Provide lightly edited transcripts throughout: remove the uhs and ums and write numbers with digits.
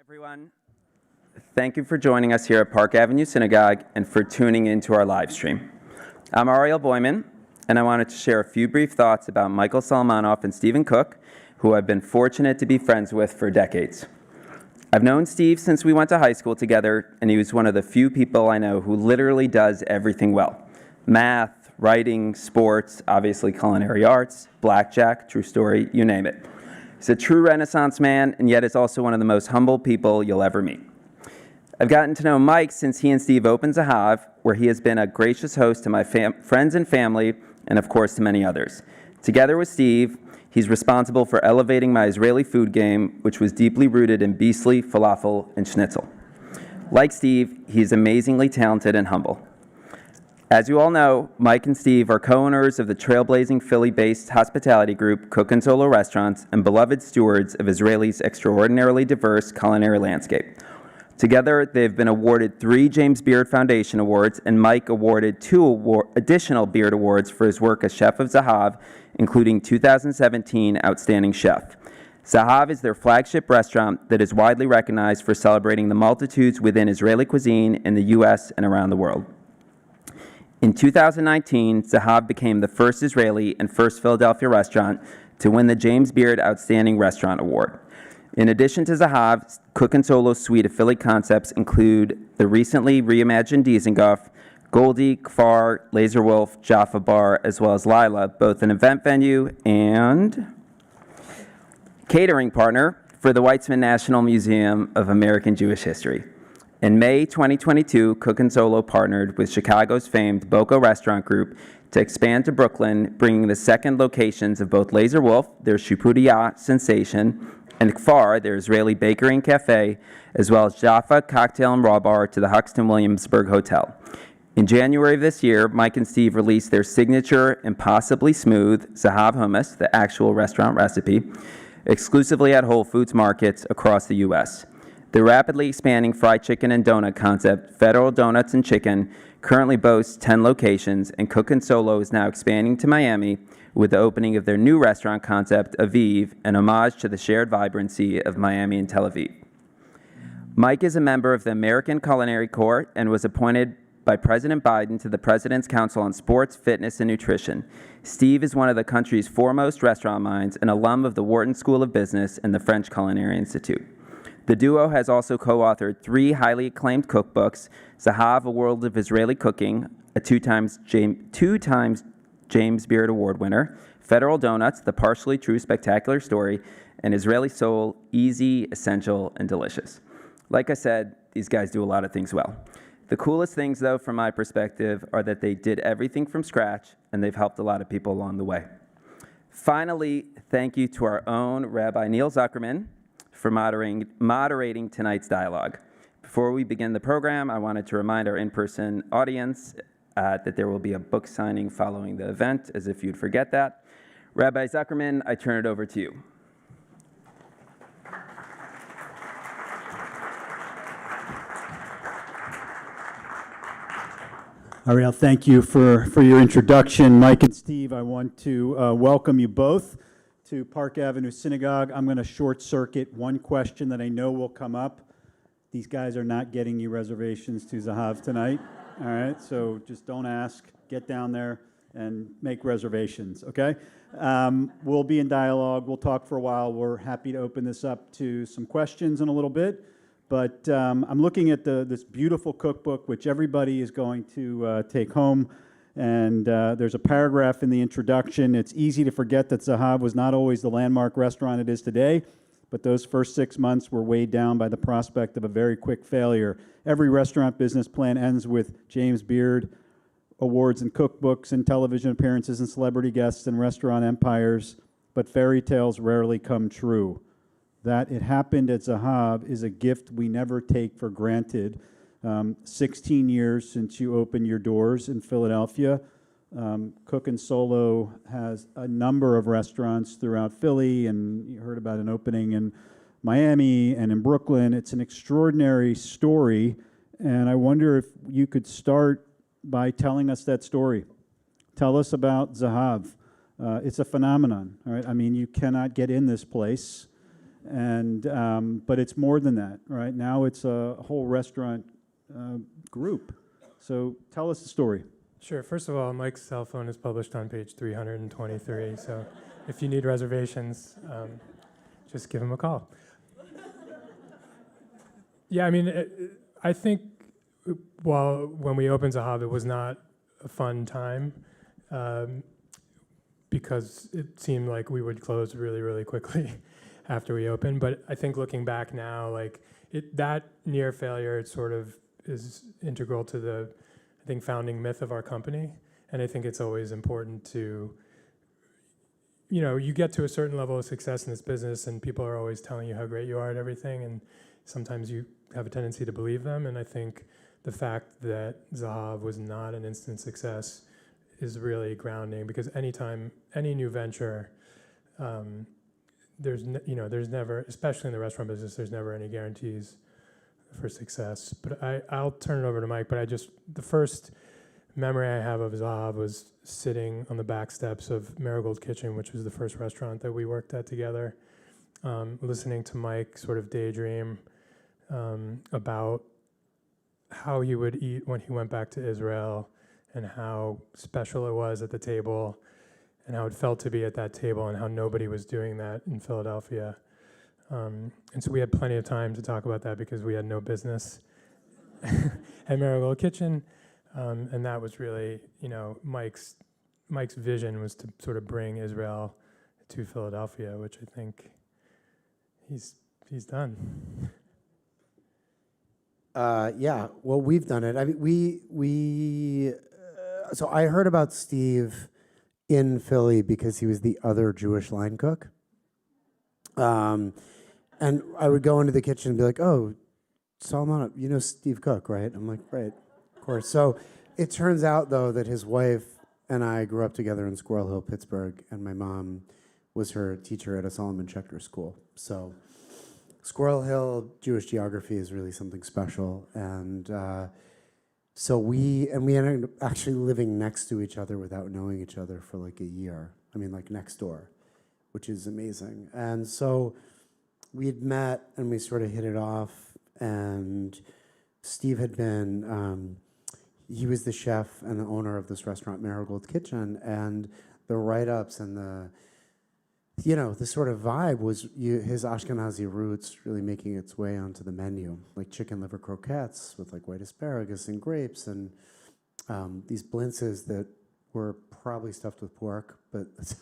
Everyone, thank you for joining us here at Park Avenue Synagogue and for tuning into our live stream. I'm Ariel Boyman, and I wanted to share a few brief thoughts about Michael Solomonov and Stephen Cook, who I've been fortunate to be friends with for decades. I've known Steve since we went to high school together, and he was one of the few people I know who literally does everything well. Math, writing, sports, obviously culinary arts, blackjack, true story, you name it. He's a true Renaissance man, and yet is also one of the most humble people you'll ever meet. I've gotten to know Mike since he and Steve opened Zahav, where he has been a gracious host to my friends and family, and of course to many others. Together with Steve, he's responsible for elevating my Israeli food game, which was deeply rooted in beastly, falafel, and schnitzel. Like Steve, he's amazingly talented and humble. As you all know, Mike and Steve are co-owners of the trailblazing Philly-based hospitality group Cook and Solo Restaurants and beloved stewards of Israel's extraordinarily diverse culinary landscape. Together, they've been awarded 3 James Beard Foundation Awards, and Mike awarded 2 additional Beard Awards for his work as chef of Zahav, including 2017 Outstanding Chef. Zahav is their flagship restaurant that is widely recognized for celebrating the multitudes within Israeli cuisine in the U.S. and around the world. In 2019, Zahav became the first Israeli and first Philadelphia restaurant to win the James Beard Outstanding Restaurant Award. In addition to Zahav, Cook and Solo's suite of Philly concepts include the recently reimagined Dizengoff, Goldie, Kfar, Laser Wolf, Jaffa Bar, as well as Lila, both an event venue and catering partner for the Weizmann National Museum of American Jewish History. In May 2022, Cook and Solo partnered with Chicago's famed Boca Restaurant Group to expand to Brooklyn, bringing the second locations of both Laser Wolf, their Shupudiya sensation, and Kfar, their Israeli bakery and cafe, as well as Jaffa Cocktail and Raw Bar to the Huxton Williamsburg Hotel. In January of this year, Mike and Steve released their signature Impossibly Smooth Zahav Hummus, the actual restaurant recipe, exclusively at Whole Foods markets across the U.S. The rapidly expanding fried chicken and donut concept, Federal Donuts and Chicken, currently boasts 10 locations, and Cook and Solo is now expanding to Miami with the opening of their new restaurant concept, Aviv, an homage to the shared vibrancy of Miami and Tel Aviv. Mike is a member of the American Culinary Corps and was appointed by President Biden to the President's Council on Sports, Fitness, and Nutrition. Steve is one of the country's foremost restaurant minds, an alum of the Wharton School of Business and the French Culinary Institute. The duo has also co-authored 3 highly acclaimed cookbooks, Zahav, A World of Israeli Cooking, a 2 times James Beard Award winner, Federal Donuts, The Partially True Spectacular Story, and Israeli Soul, Easy, Essential, and Delicious. Like I said, these guys do a lot of things well. The coolest things, though, from my perspective, are that they did everything from scratch, and they've helped a lot of people along the way. Finally, thank you to our own Rabbi Neil Zuckerman for moderating tonight's dialogue. Before we begin the program, I wanted to remind our in-person audience that there will be a book signing following the event, as if you'd forget that. Rabbi Zuckerman, I turn it over to you. Ariel, thank you for your introduction. Mike and Steve, I want to welcome you both to Park Avenue Synagogue. I'm going to short circuit one question that I know will come up. These guys are not getting you reservations to Zahav tonight. All right, so just don't ask. Get down there and make reservations, okay? We'll be in dialogue. We'll talk for a while. We're happy to open this up to some questions in a little bit. But I'm looking at this beautiful cookbook, which everybody is going to take home. And there's a paragraph in the introduction. It's easy to forget that Zahav was not always the landmark restaurant it is today, but those first 6 months were weighed down by the prospect of a very quick failure. Every restaurant business plan ends with James Beard awards and cookbooks and television appearances and celebrity guests and restaurant empires, but fairy tales rarely come true. That it happened at Zahav is a gift we never take for granted. 16 years since you opened your doors in Philadelphia. Cook and Solo has a number of restaurants throughout Philly, and you heard about an opening in Miami and in Brooklyn. It's an extraordinary story, and I wonder if you could start by telling us that story. Tell us about Zahav. It's a phenomenon, all right? I mean, you cannot get in this place But it's more than that, right? Now it's a whole restaurant group. So tell us the story. Sure. First of all, Mike's cell phone is published on page 323, so if you need reservations, just give him a call. Yeah, I mean, I think when we opened Zahav, it was not a fun time because it seemed like we would close really, really quickly after we opened. But I think looking back now, like that near failure, it sort of is integral to the, I think, founding myth of our company. And I think it's always important to, you get to a certain level of success in this business and people are always telling you how great you are at everything. And sometimes you have a tendency to believe them. And I think the fact that Zahav was not an instant success is really grounding, because anytime, any new venture, there's never, especially in the restaurant business, there's never any guarantees for success. But I'll turn it over to Mike, but the first memory I have of Zahav was sitting on the back steps of Marigold Kitchen, which was the first restaurant that we worked at together, listening to Mike sort of daydream about how he would eat when he went back to Israel and how special it was at the table and how it felt to be at that table and how nobody was doing that in Philadelphia. And so we had plenty of time to talk about that because we had no business at Marigold Kitchen. And that was really, Mike's vision was to sort of bring Israel to Philadelphia, which I think he's done. Yeah, well, we've done it. I mean, so I heard about Steve in Philly because he was the other Jewish line cook. And I would go into the kitchen and be like, oh, Solomonov, you know Steve Cook, right? I'm like, right, of course. So it turns out, though, that his wife and I grew up together in Squirrel Hill, Pittsburgh, and my mom was her teacher at a Solomon Schechter school. So Squirrel Hill Jewish geography is really something special. And so we ended up actually living next to each other without knowing each other for like a year. I mean, like next door, which is amazing. And so we had met and we sort of hit it off. And Steve had been, he was the chef and the owner of this restaurant, Marigold Kitchen. And the write-ups and the sort of vibe was his Ashkenazi roots really making its way onto the menu, like chicken liver croquettes with like white asparagus and grapes and these blintzes that were probably stuffed with pork, but it's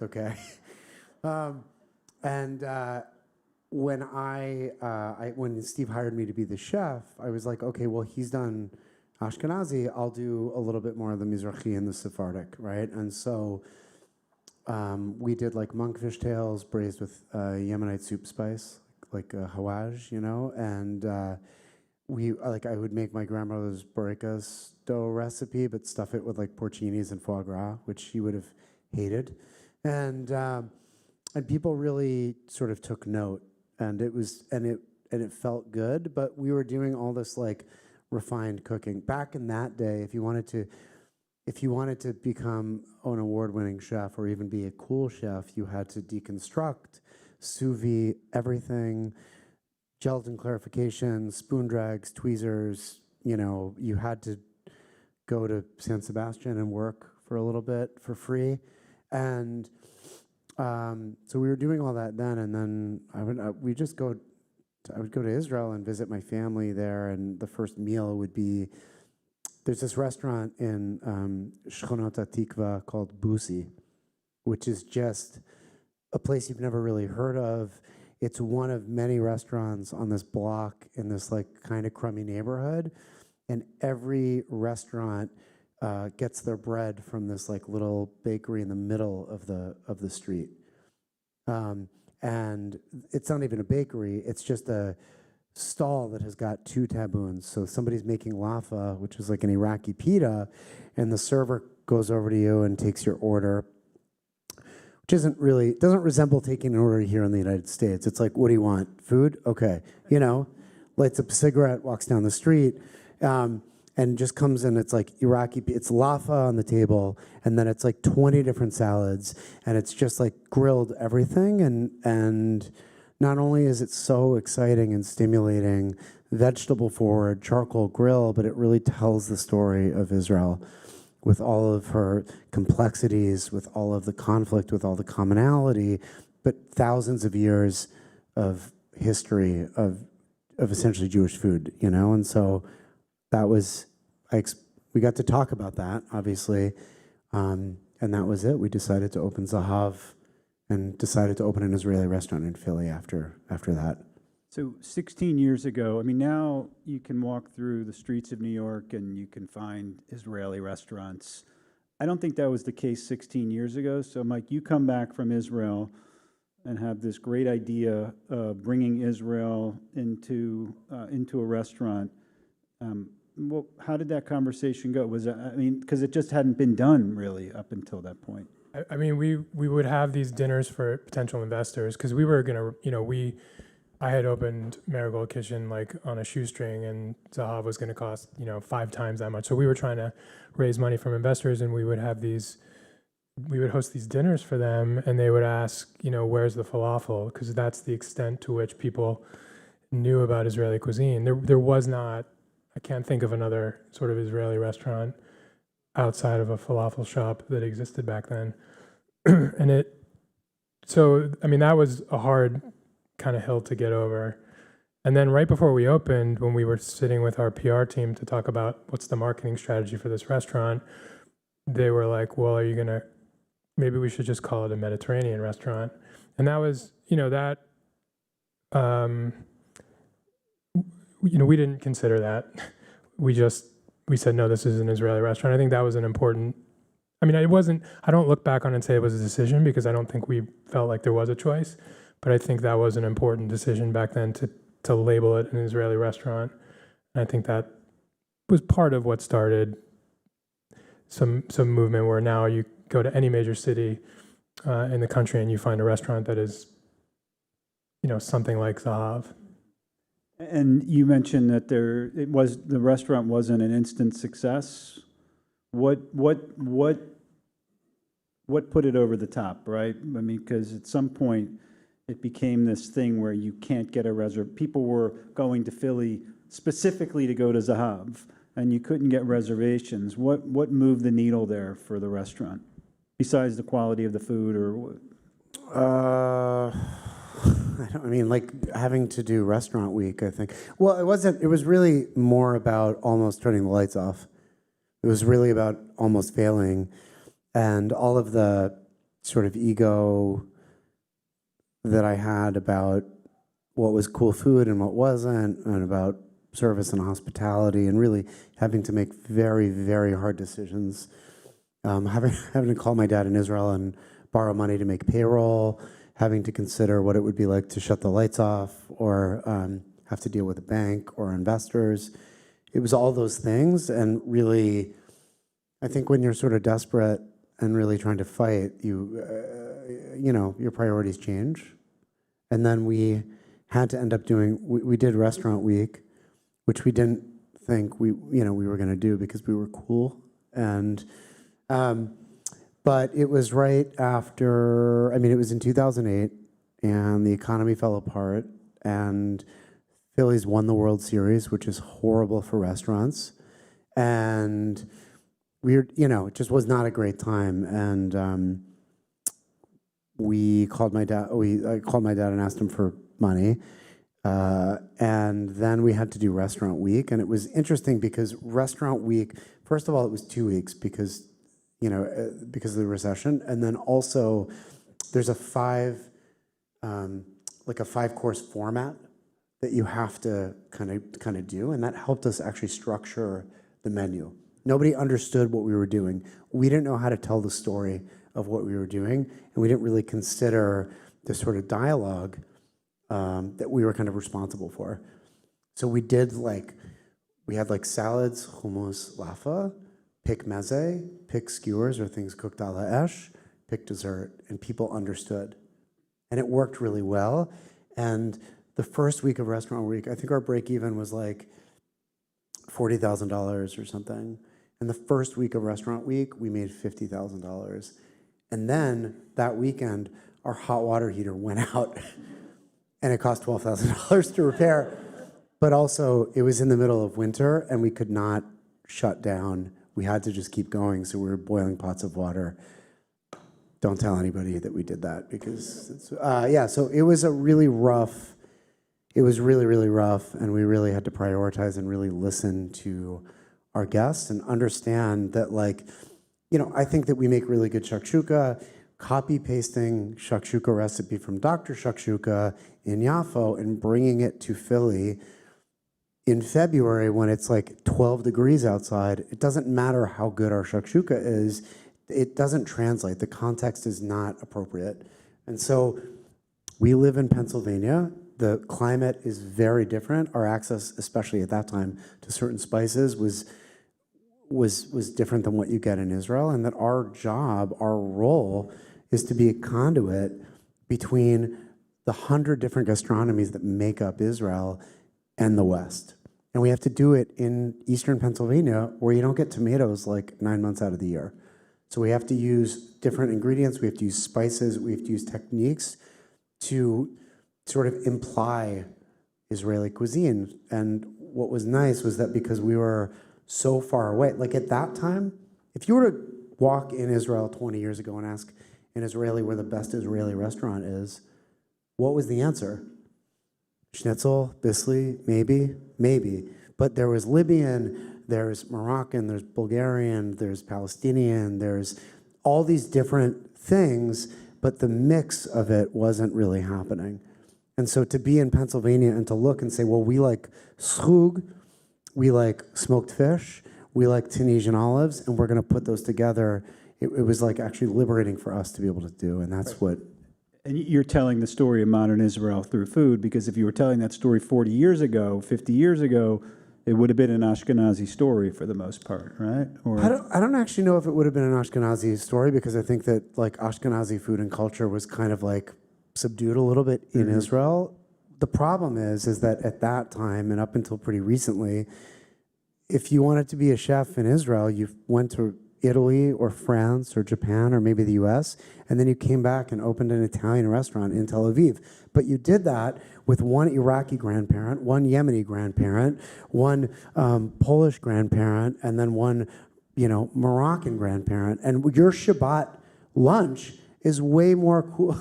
okay. When Steve hired me to be the chef, I was like, okay, well, he's done Ashkenazi. I'll do a little bit more of the Mizrahi and the Sephardic, right? And so we did like monkfish tails braised with Yemenite soup spice, like hawaj, and I would make my grandmother's borikas dough recipe, but stuff it with like porcinis and foie gras, which she would have hated, and people really sort of took note, and it felt good, but we were doing all this like refined cooking back in that day. If you wanted to become an award-winning chef or even be a cool chef, you had to deconstruct, sous vide everything, gelatin clarification, spoon drags, tweezers. You had to go to San Sebastian and work for a little bit for free. And so we were doing all that then, and then I would go to Israel and visit my family there, and the first meal would be, there's this restaurant in Shchonot HaTikva called Busi, which is just a place you've never really heard of. It's one of many restaurants on this block in this like kind of crummy neighborhood, and every restaurant gets their bread from this like little bakery in the middle of the street. And it's not even a bakery, it's just a stall that has got two taboons. So somebody's making lafa, which is like an Iraqi pita, and the server goes over to you and takes your order, which doesn't resemble taking an order here in the United States. It's like, what do you want? Food? Okay. Lights up a cigarette, walks down the street, and just comes in. It's like Iraqi, it's lafa on the table, and then it's like 20 different salads, and it's just like grilled everything, and not only is it so exciting and stimulating, vegetable forward, charcoal grill, but it really tells the story of Israel with all of her complexities, with all of the conflict, with all the commonality, but thousands of years of history of essentially Jewish food, you know? And so that was, we got to talk about that, obviously, and that was it. We decided to open Zahav and decided to open an Israeli restaurant in Philly after that. So 16 years ago, I mean, now you can walk through the streets of New York and you can find Israeli restaurants. I don't think that was the case 16 years ago. So, Mike, you come back from Israel and have this great idea of bringing Israel into a restaurant. Well, how did that conversation go? Was that, I mean, because it just hadn't been done really up until that point. I mean, we would have these dinners for potential investors because we were gonna, I had opened Marigold Kitchen like on a shoestring, and Zahav was going to cost 5 times that much. So we were trying to raise money from investors, and we would host these dinners for them, and they would ask, where's the falafel? Because that's the extent to which people knew about Israeli cuisine. There was not, I can't think of another sort of Israeli restaurant outside of a falafel shop that existed back then. And that was a hard kind of hill to get over. And then right before we opened, when we were sitting with our PR team to talk about what's the marketing strategy for this restaurant, they were like, well, maybe we should just call it a Mediterranean restaurant. And that was, we didn't consider that. We said, no, this is an Israeli restaurant. I think that was an important, I don't look back on it and say it was a decision because I don't think we felt like there was a choice. But I think that was an important decision back then to label it an Israeli restaurant. And I think that was part of what started some movement where now you go to any major city in the country and you find a restaurant that is, something like Zahav. And you mentioned that the restaurant wasn't an instant success. What put it over the top, right? I mean, because at some point it became this thing where you can't get a reservation. People were going to Philly specifically to go to Zahav, and you couldn't get reservations. What moved the needle there for the restaurant, besides the quality of the food, or what? Like having to do restaurant week, I think. Well, it wasn't. It was really more about almost turning the lights off. It was really about almost failing, and all of the sort of ego that I had about what was cool food and what wasn't, and about service and hospitality, and really having to make very, very hard decisions. Having to call my dad in Israel and borrow money to make payroll, having to consider what it would be like to shut the lights off or have to deal with a bank or investors. It was all those things, and really, I think when you're sort of desperate and really trying to fight, your priorities change. And then we had to end up we did restaurant week, which we didn't think we were going to do because we were cool. And, but it was right after, it was in 2008 and the economy fell apart and Phillies won the World Series, which is horrible for restaurants. And it just was not a great time. And, I called my dad and asked him for money. And then we had to do restaurant week. And it was interesting because restaurant week, first of all, it was 2 weeks because of the recession. And then also there's a 5-course format that you have to kind of do. And that helped us actually structure the menu. Nobody understood what we were doing. We didn't know how to tell the story of what we were doing, and we didn't really consider the sort of dialogue that we were kind of responsible for. So we had salads, hummus, lafa, pick meze, pick skewers or things cooked a la esh, pick dessert, and people understood. And it worked really well. And the first week of restaurant week, I think our break even was like $40,000 or something. And the first week of restaurant week, we made $50,000. And then that weekend, our hot water heater went out. and it cost $12,000 to repair. But also, it was in the middle of winter, and we could not shut down. We had to just keep going, so we were boiling pots of water. Don't tell anybody that we did that, because it's, yeah. So it was a really rough. It was really, really rough, and we really had to prioritize and really listen to our guests and understand that, like, you know, I think that we make really good shakshuka. Copy pasting shakshuka recipe from Dr. Shakshuka in Yafo and bringing it to Philly in February when it's like 12 degrees outside, it doesn't matter how good our shakshuka is, it doesn't translate. The context is not appropriate. And so we live in Pennsylvania. The climate is very different. Our access, especially at that time, to certain spices was different than what you get in Israel, and that our job, our role, is to be a conduit between the 100 different gastronomies that make up Israel and the West. And we have to do it in eastern Pennsylvania, where you don't get tomatoes like 9 months out of the year. So we have to use different ingredients, we have to use spices, we have to use techniques to sort of imply Israeli cuisine. And what was nice was that because we were so far away, like at that time, if you were to walk in Israel 20 years ago and ask an Israeli where the best Israeli restaurant is, what was the answer? Schnitzel, Bisley, maybe. But there was Libyan, there's Moroccan, there's Bulgarian, there's Palestinian, there's all these different things, but the mix of it wasn't really happening. And so to be in Pennsylvania and to look and say, well, we like schrug, we like smoked fish, we like Tunisian olives, and we're going to put those together, it was like actually liberating for us to be able to do, and that's what. And you're telling the story of modern Israel through food, because if you were telling that story 40 years ago, 50 years ago, it would have been an Ashkenazi story for the most part, right? Or I don't actually know if it would have been an Ashkenazi story, because I think that like Ashkenazi food and culture was kind of like subdued a little bit in Israel. The problem is that at that time and up until pretty recently, if you wanted to be a chef in Israel, you went to Italy or France or Japan or maybe the US, and then you came back and opened an Italian restaurant in Tel Aviv. But you did that with one Iraqi grandparent, one Yemeni grandparent, one Polish grandparent, and then one, Moroccan grandparent. And your Shabbat lunch is way more cool,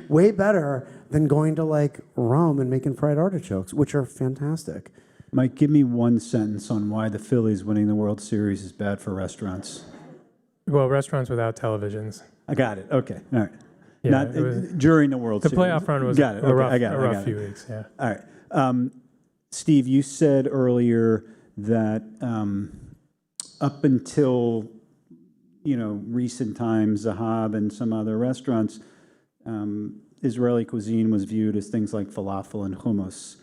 way better than going to like Rome and making fried artichokes, which are fantastic. Mike, give me one sentence on why the Phillies winning the World Series is bad for restaurants. Well, restaurants without televisions. I got it. Okay. All right. Yeah, Not during the World the Series. playoff run was got it. a Okay. rough few weeks. Yeah. All right. Steve, you said earlier that up until recent times, Zahav and some other restaurants, Israeli cuisine was viewed as things like falafel and hummus.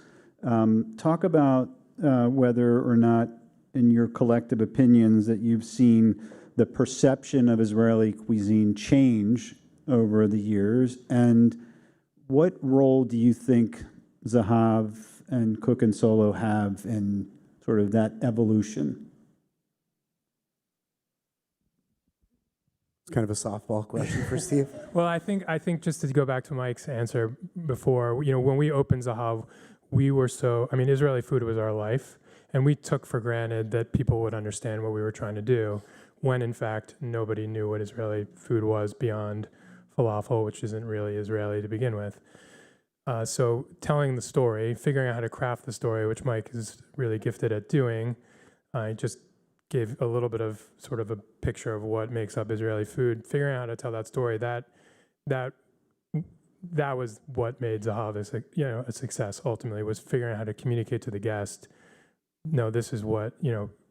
Talk about whether or not, in your collective opinions, that you've seen the perception of Israeli cuisine change over the years, and what role do you think Zahav and Cook and Solo have in sort of that evolution? It's kind of a softball question for Steve. Well, I think just to go back to Mike's answer before, when we opened Zahav, we were Israeli food was our life, and we took for granted that people would understand what we were trying to do, when in fact nobody knew what Israeli food was beyond falafel, which isn't really Israeli to begin with. So telling the story, figuring out how to craft the story, which Mike is really gifted at doing, I just gave a little bit of sort of a picture of what makes up Israeli food. Figuring out how to tell that story, that was what made Zahav a success. Ultimately, was figuring out how to communicate to the guest. No, this is what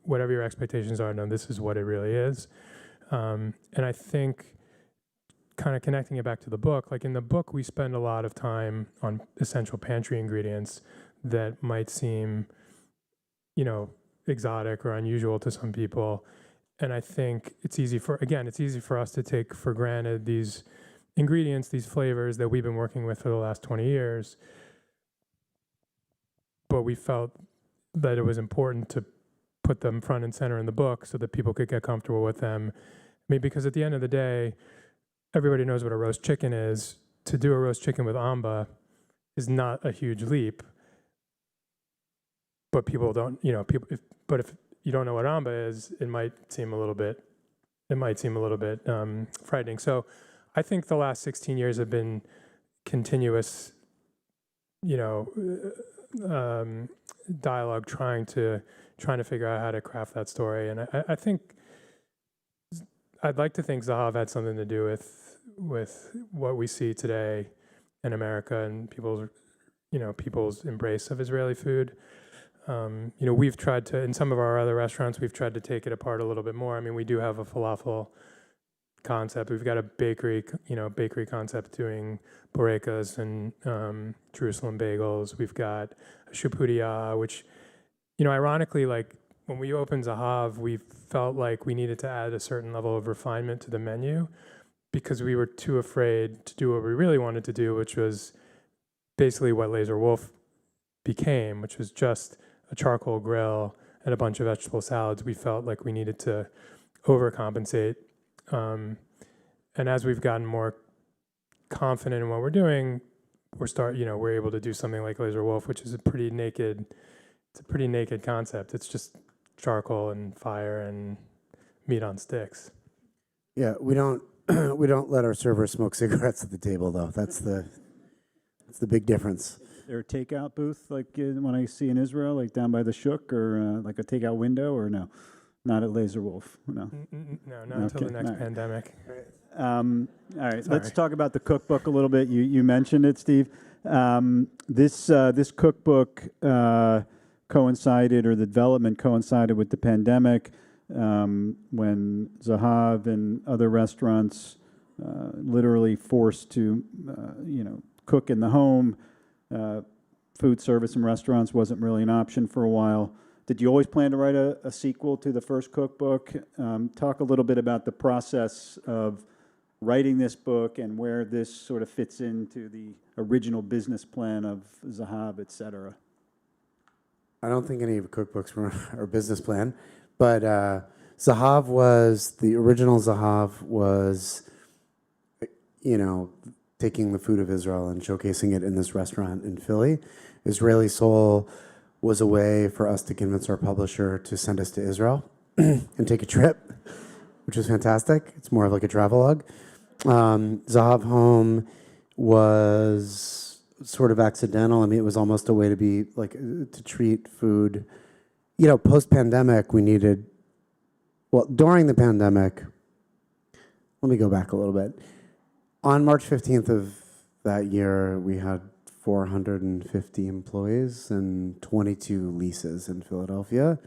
whatever your expectations are. No, this is what it really is. And I think, kind of connecting it back to the book, like in the book, we spend a lot of time on essential pantry ingredients that might seem, exotic or unusual to some people. And I think it's easy for us to take for granted these ingredients, these flavors that we've been working with for the last 20 years. But we felt that it was important to put them front and center in the book so that people could get comfortable with them. Because at the end of the day, everybody knows what a roast chicken is. To do a roast chicken with amba is not a huge leap. But people don't, if you don't know what amba is, it might seem a little bit frightening. So I think the last 16 years have been continuous, dialogue trying to figure out how to craft that story. And I think I'd like to think Zahav had something to do with what we see today in America and people's embrace of Israeli food. We've tried to, in some of our other restaurants, we've tried to take it apart a little bit more. I mean, we do have a falafel concept. We've got a bakery concept doing borekas and Jerusalem bagels. We've got a shupudia, which, ironically, like when we opened Zahav, we felt like we needed to add a certain level of refinement to the menu because we were too afraid to do what we really wanted to do, which was basically what Laser Wolf became, which was just a charcoal grill and a bunch of vegetable salads. We felt like we needed to overcompensate. And as we've gotten more confident in what we're doing, we're able to do something like Laser Wolf, which is a pretty naked concept. It's just charcoal and fire and meat on sticks. Yeah, we don't let our servers smoke cigarettes at the table, though. That's the big difference. Is there a takeout booth like when I see in Israel, like down by the Shuk, or like a takeout window, or no? Not at Laser Wolf, no. No, not until the next pandemic. All right, let's talk about the cookbook a little bit. You mentioned it, Steve. This cookbook coincided, or the development coincided with the pandemic, when Zahav and other restaurants literally forced to, cook in the home. Food service in restaurants wasn't really an option for a while. Did you always plan to write a sequel to the first cookbook? Talk a little bit about the process of writing this book and where this sort of fits into the original business plan of Zahav, et cetera. I don't think any of the cookbooks were our business plan, but Zahav was, the original Zahav was, taking the food of Israel and showcasing it in this restaurant in Philly. Israeli Soul was a way for us to convince our publisher to send us to Israel and take a trip, which was fantastic. It's more of like a travelogue. Zahav Home was sort of accidental. I mean, it was almost a way to be like, to treat food. Post-pandemic, during the pandemic, let me go back a little bit. On March 15th of that year, we had 450 employees and 22 leases in Philadelphia.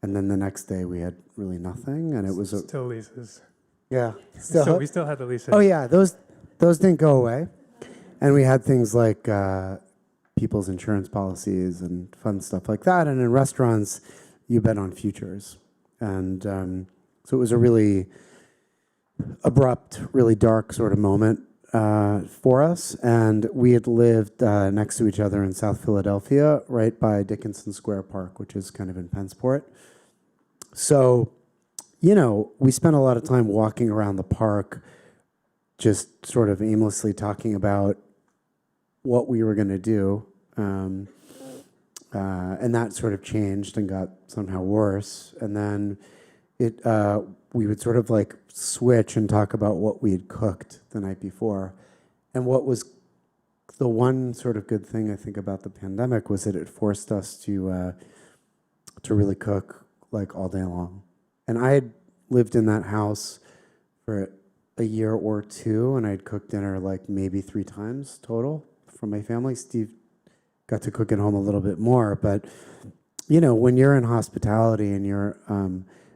And then the next day we had really nothing, and it was still leases. Yeah. So we still had the leases. Oh yeah, those didn't go away. And we had things like people's insurance policies and fun stuff like that. And in restaurants, you bet on futures. And so it was a really abrupt, really dark sort of moment for us. And we had lived next to each other in South Philadelphia, right by Dickinson Square Park, which is kind of in Pensport. So, we spent a lot of time walking around the park, just sort of aimlessly talking about what we were going to do. And that sort of changed and got somehow worse. And then we would sort of like switch and talk about what we had cooked the night before. And what was the one sort of good thing I think about the pandemic was that it forced us to really cook like all day long. And I had lived in that house for a year or two, and I'd cooked dinner like maybe 3 times total for my family. Steve got to cook at home a little bit more, but when you're in hospitality and you're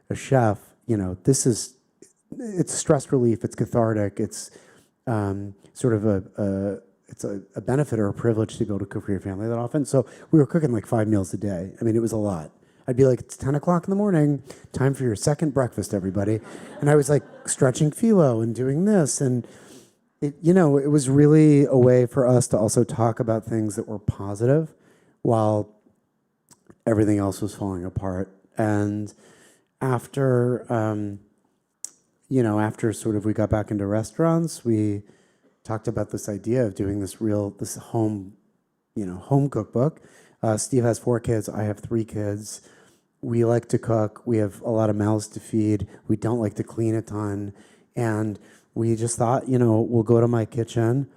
a chef, it's stress relief, it's cathartic, it's sort of a benefit or a privilege to be able to cook for your family that often. So we were cooking like 5 meals a day. I mean, it was a lot. I'd be like, it's 10 o'clock in the morning, time for your second breakfast, everybody. And I was like stretching phyllo and doing this. And it was really a way for us to also talk about things that were positive while everything else was falling apart. And after sort of we got back into restaurants, we talked about this idea of doing this home home cookbook. Steve has 4 kids. I have 3 kids. We like to cook. We have a lot of mouths to feed. We don't like to clean a ton. And we just thought, we'll go to my kitchen.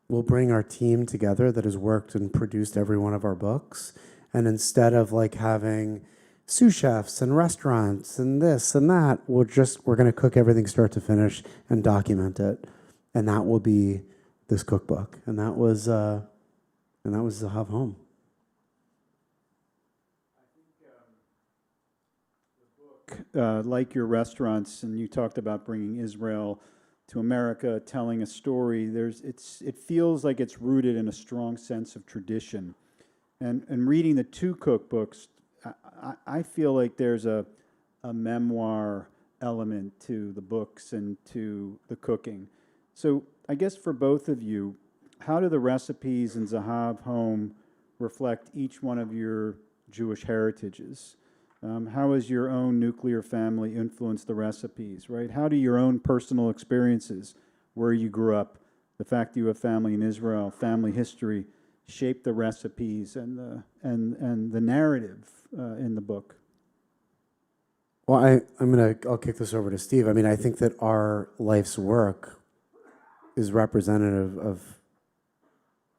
We'll bring our team together that has worked and produced every one of our books. And instead of like having sous chefs and restaurants and this and that, we're going to cook everything start to finish and document it. And that will be this cookbook. And that was Zahav Home. Like your restaurants, and you talked about bringing Israel to America, telling a story. It feels like it's rooted in a strong sense of tradition. And reading the 2 cookbooks, I feel like there's a memoir element to the books and to the cooking. So I guess for both of you, how do the recipes in Zahav Home reflect each one of your Jewish heritages? How has your own nuclear family influenced the recipes, right? How do your own personal experiences, where you grew up, the fact that you have family in Israel, family history, shape the recipes and the narrative in the book? Well, I'll kick this over to Steve. I mean, I think that our life's work is representative of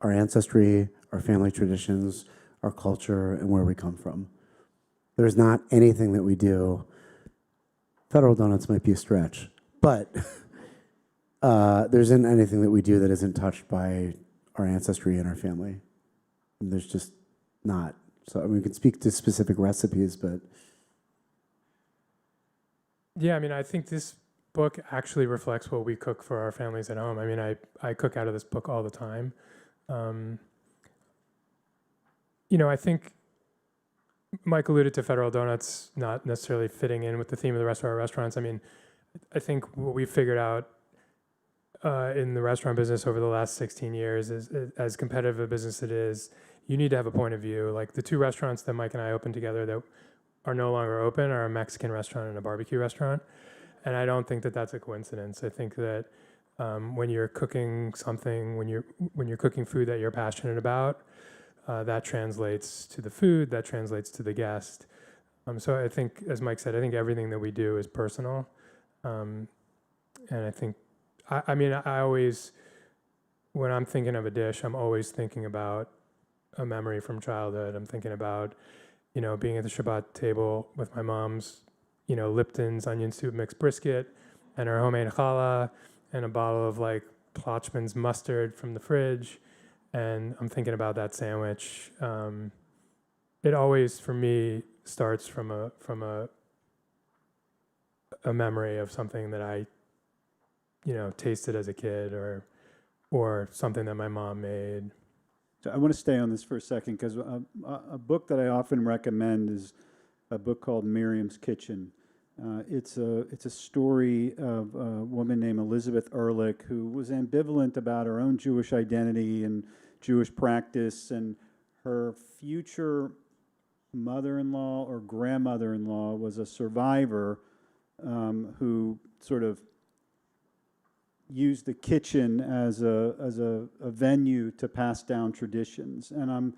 our ancestry, our family traditions, our culture, and where we come from. There's not anything that we do. Federal donuts might be a stretch, but there isn't anything that we do that isn't touched by our ancestry and our family. And there's just not. So we can speak to specific recipes, but Yeah, I mean, I think this book actually reflects what we cook for our families at home. I mean, I cook out of this book all the time. I think Mike alluded to Federal Donuts not necessarily fitting in with the theme of the rest of our restaurants. I mean, I think what we figured out in the restaurant business over the last 16 years is, as competitive a business it is, you need to have a point of view. Like the 2 restaurants that Mike and I opened together that are no longer open are a Mexican restaurant and a barbecue restaurant. And I don't think that that's a coincidence. I think that when you're cooking something, when you're cooking food that you're passionate about, that translates to the food, that translates to the guest. So I think, as Mike said, I think everything that we do is personal. And I think, I always, when I'm thinking of a dish, I'm always thinking about a memory from childhood. I'm thinking about, being at the Shabbat table with my mom's, Lipton's onion soup mixed brisket and her homemade challah and a bottle of like Plotchman's mustard from the fridge. And I'm thinking about that sandwich. It always, for me, starts from a memory of something that I, tasted as a kid, or something that my mom made. So I want to stay on this for a second, because a book that I often recommend is a book called Miriam's Kitchen. It's a story of a woman named Elizabeth Ehrlich, who was ambivalent about her own Jewish identity and Jewish practice, and her future mother-in-law or grandmother-in-law was a survivor who sort of used the kitchen as a venue to pass down traditions. And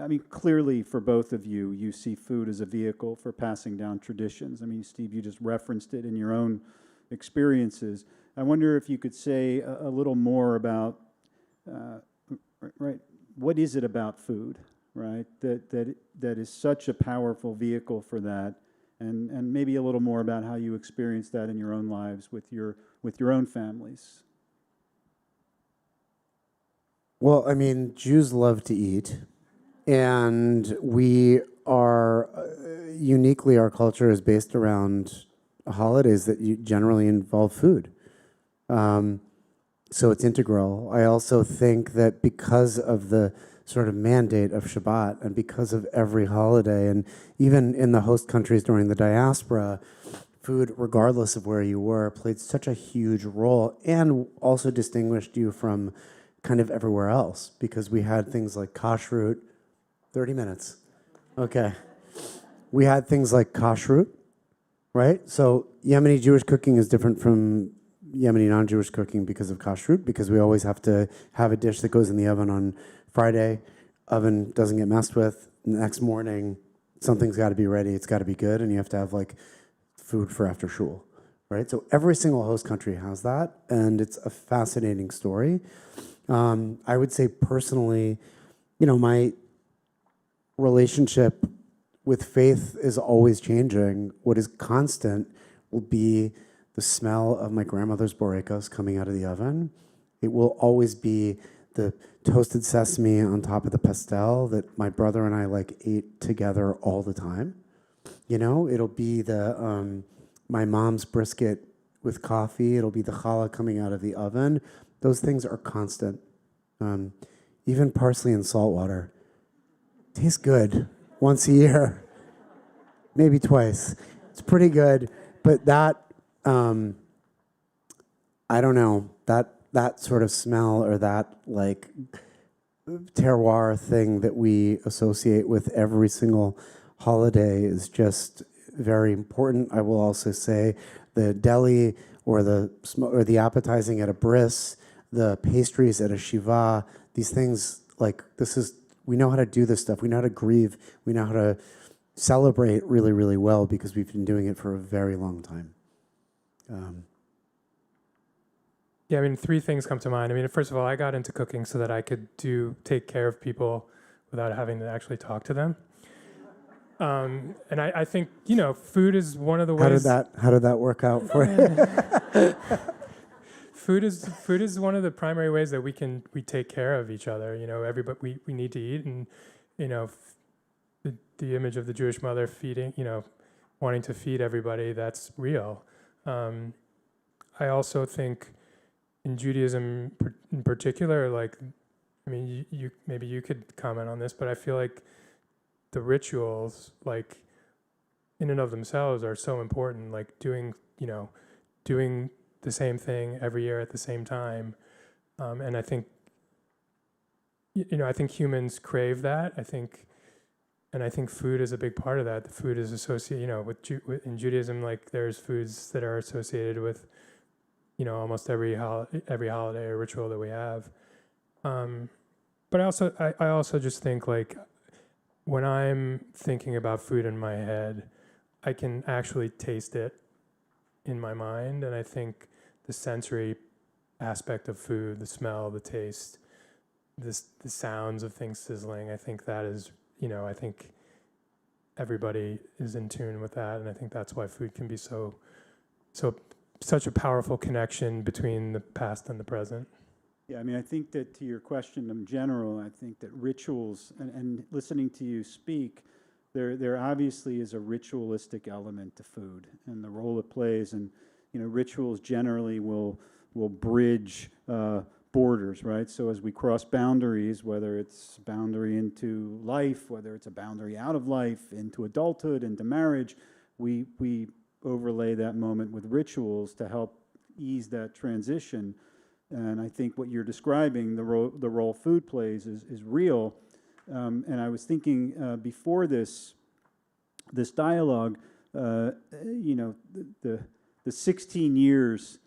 I mean, clearly for both of you, you see food as a vehicle for passing down traditions. I mean, Steve, you just referenced it in your own experiences. I wonder if you could say a little more about, right, what is it about food, right, that is such a powerful vehicle for that, and maybe a little more about how you experience that in your own lives with your own families. well, I mean, Jews love to eat. And we are, uniquely, our culture is based around holidays that generally involve food. So it's integral. I also think that because of the sort of mandate of Shabbat and because of every holiday, and even in the host countries during the diaspora, food, regardless of where you were, played such a huge role and also distinguished you from kind of everywhere else, because we had things like kashrut. 30 minutes. Okay. We had things like kashrut, right? So Yemeni Jewish cooking is different from Yemeni non-Jewish cooking because of kashrut, because we always have to have a dish that goes in the oven on Friday. oven doesn't get messed with. Next morning, something's got to be ready. It's got to be good, and you have to have like food for after shul, right? So every single host country has that, and it's a fascinating story. I would say personally, my relationship with faith is always changing. What is constant will be the smell of my grandmother's borekas coming out of the oven. It will always be the toasted sesame on top of the pastel that my brother and I ate together all the time. It'll be the my mom's brisket with coffee. It'll be the challah coming out of the oven. Those things are constant. Even parsley and salt water tastes good once a year, maybe twice. It's pretty good, but that I don't know, that sort of smell or that terroir thing that we associate with every single holiday is just very important. I will also say the deli or the appetizing at a bris, the pastries at a shiva, these things we know how to do this stuff. We know how to grieve. We know how to celebrate really, really well because we've been doing it for a very long time. Yeah, I mean, three things come to mind. I mean, first of all, I got into cooking so that I could take care of people without having to actually talk to them. And I think, food is one of the ways. How did that work out for you? Food is one of the primary ways that we take care of each other. Everybody we need to eat, and the image of the Jewish mother feeding, wanting to feed everybody, that's real. I also think in Judaism in particular, maybe you could comment on this, but I feel like the rituals, in and of themselves, are so important. Doing the same thing every year at the same time, and I think humans crave that. I think food is a big part of that. The food is associated, in Judaism, there's foods that are associated with, almost every holiday or ritual that we have. But I also just think when I'm thinking about food in my head, I can actually taste it in my mind, and I think the sensory aspect of food, the smell, the taste, the sounds of things sizzling, I think that is, I think everybody is in tune with that, and I think that's why food can be such a powerful connection between the past and the present. Yeah, I mean, I think that to your question in general, I think that rituals, and listening to you speak, there obviously is a ritualistic element to food and the role it plays, and rituals generally will bridge borders, right? So as we cross boundaries, whether it's boundary into life, whether it's a boundary out of life, into adulthood, into marriage, we overlay that moment with rituals to help ease that transition. And I think what you're describing, the role food plays, is real. And I was thinking before this dialogue, the 16 years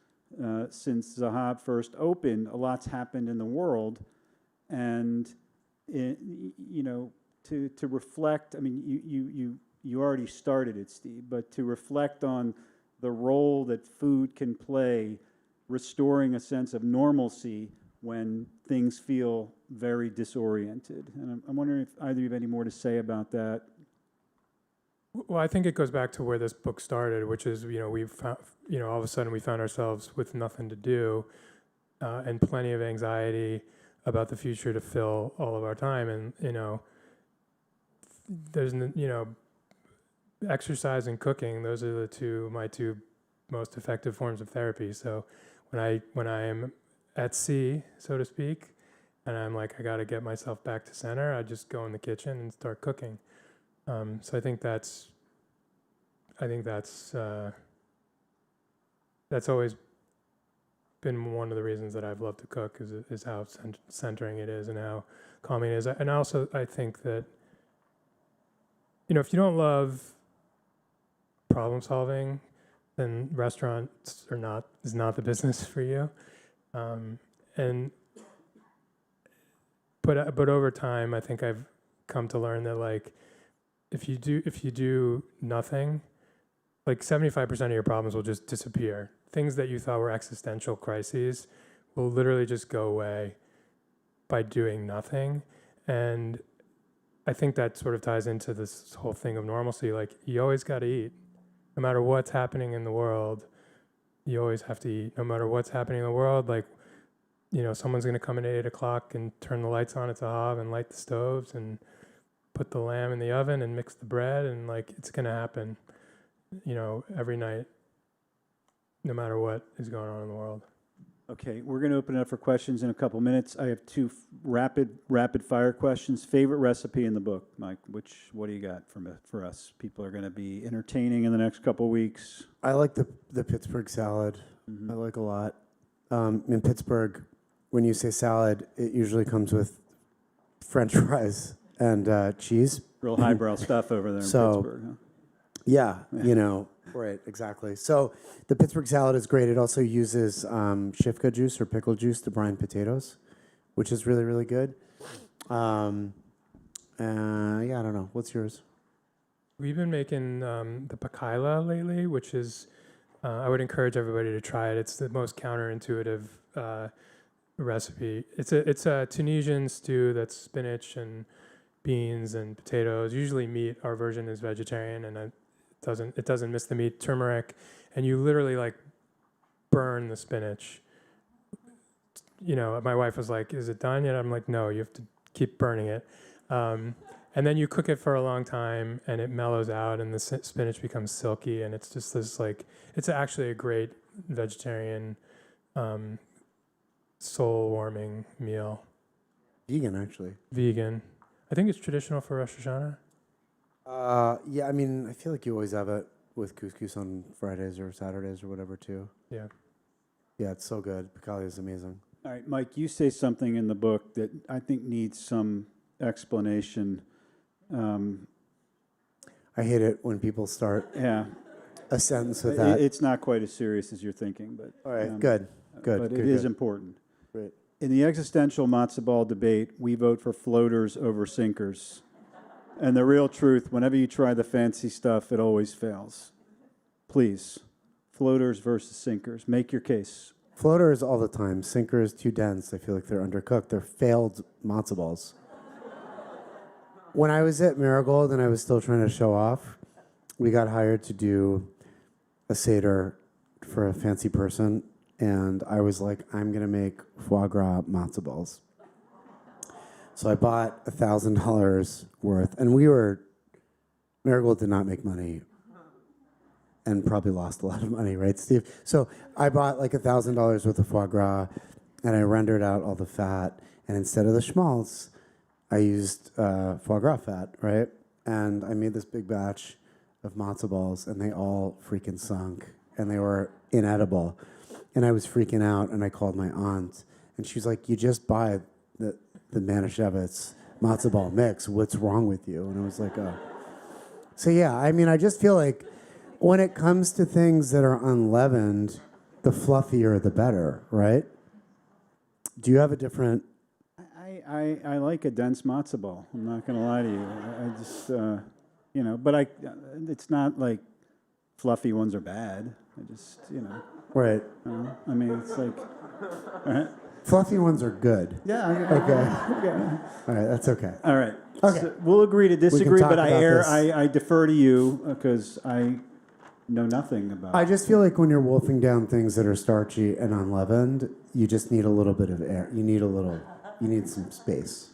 since Zahav first opened, a lot's happened in the world, and to reflect. I mean, you already started it, Steve, but to reflect on the role that food can play, restoring a sense of normalcy when things feel very disoriented. And I'm wondering if either of you have any more to say about that. Well, I think it goes back to where this book started, which is, we've found, all of a sudden we found ourselves with nothing to do, and plenty of anxiety about the future to fill all of our time. And, there's, exercise and cooking, those are my two most effective forms of therapy. So when I am at sea, so to speak, and I'm I got to get myself back to center, I just go in the kitchen and start cooking. So I think that's always been one of the reasons that I've loved to cook, is how centering it is and how calming it is. And also I think that, if you don't love problem solving, then restaurants is not the business for you. But but over time, I think I've come to learn that like if you do nothing, like 75% of your problems will just disappear. Things that you thought were existential crises will literally just go away by doing nothing. And I think that sort of ties into this whole thing of normalcy. Like, you always got to eat. No matter what's happening in the world, you always have to eat. No matter what's happening in the world, like, you know, someone's going to come in at 8 o'clock and turn the lights on at Zahav and light the stoves and put the lamb in the oven and mix the bread. And, like, it's going to happen, you know, every night, no matter what is going on in the world. Okay, we're going to open it up for questions in a couple minutes. I have two rapid fire questions. Favorite recipe in the book, Mike? What do you got for us? People are going to be entertaining in the next couple weeks. I like the Pittsburgh salad. I like a lot. In Pittsburgh, when you say salad, it usually comes with French fries and cheese. Real highbrow stuff over there in Pittsburgh. Huh? Yeah, you know, right, exactly. So the Pittsburgh salad is great. It also uses shifka juice or pickle juice to brine potatoes, which is really, really good. Yeah, I don't know. What's yours? We've been making the pakaila lately, which is, I would encourage everybody to try it. It's the most counterintuitive recipe. It's a Tunisian stew that's spinach and beans and potatoes. Usually meat. Our version is vegetarian, and it doesn't miss the meat. Turmeric, and you literally like burn the spinach. You know, my wife was like, "Is it done yet?" I'm like, "No, you have to keep burning it." And then you cook it for a long time, and it mellows out, and the spinach becomes silky, and it's just this like, it's actually a great vegetarian, soul-warming meal. Vegan, actually. Vegan. I think it's traditional for Rosh Hashanah. Yeah, I mean, I feel like you always have it with couscous on Fridays or Saturdays or whatever, too. Yeah. Yeah, it's so good. Picali is amazing. All right, Mike, you say something in the book that I think needs some explanation. I hate it when people start Yeah. a sentence with that. It's not quite as serious as you're thinking, but... All right, good. But it is important. Great. In the existential matzo ball debate, we vote for floaters over sinkers. And the real truth, whenever you try the fancy stuff, it always fails. Please, floaters versus sinkers. Make your case. Floaters all the time. Sinker is too dense. I feel like they're undercooked. They're failed matzo balls. When I was at Marigold and I was still trying to show off, we got hired to do a Seder for a fancy person. And I was like, I'm going to make foie gras matzo balls. So I bought $1,000 worth. And Marigold did not make money and probably lost a lot of money, right, Steve? So I bought like $1,000 worth of foie gras, and I rendered out all the fat. And instead of the schmaltz, I used foie gras fat, right? And I made this big batch of matzo balls, and they all freaking sunk, and they were inedible. And I was freaking out, and I called my aunt, and she's like, "You just buy the Manischewitz matzo ball mix. What's wrong with you?" And I was like, "Oh." So yeah, I mean, I just feel like when it comes to things that are unleavened, the fluffier the better, right? Do you have a different? I like a dense matzo ball. I'm not going to lie to you. I just, you know, but it's not like fluffy ones are bad. I just, you know. Right. I mean, it's like, all right. Fluffy ones are good. Yeah. Okay. Okay. All right, that's okay. All right. Okay. So we'll agree to disagree, talk but about this. I defer to you because I know nothing about I just feel like when you're wolfing down things that are starchy and unleavened, you just need a little bit of air. You need some space.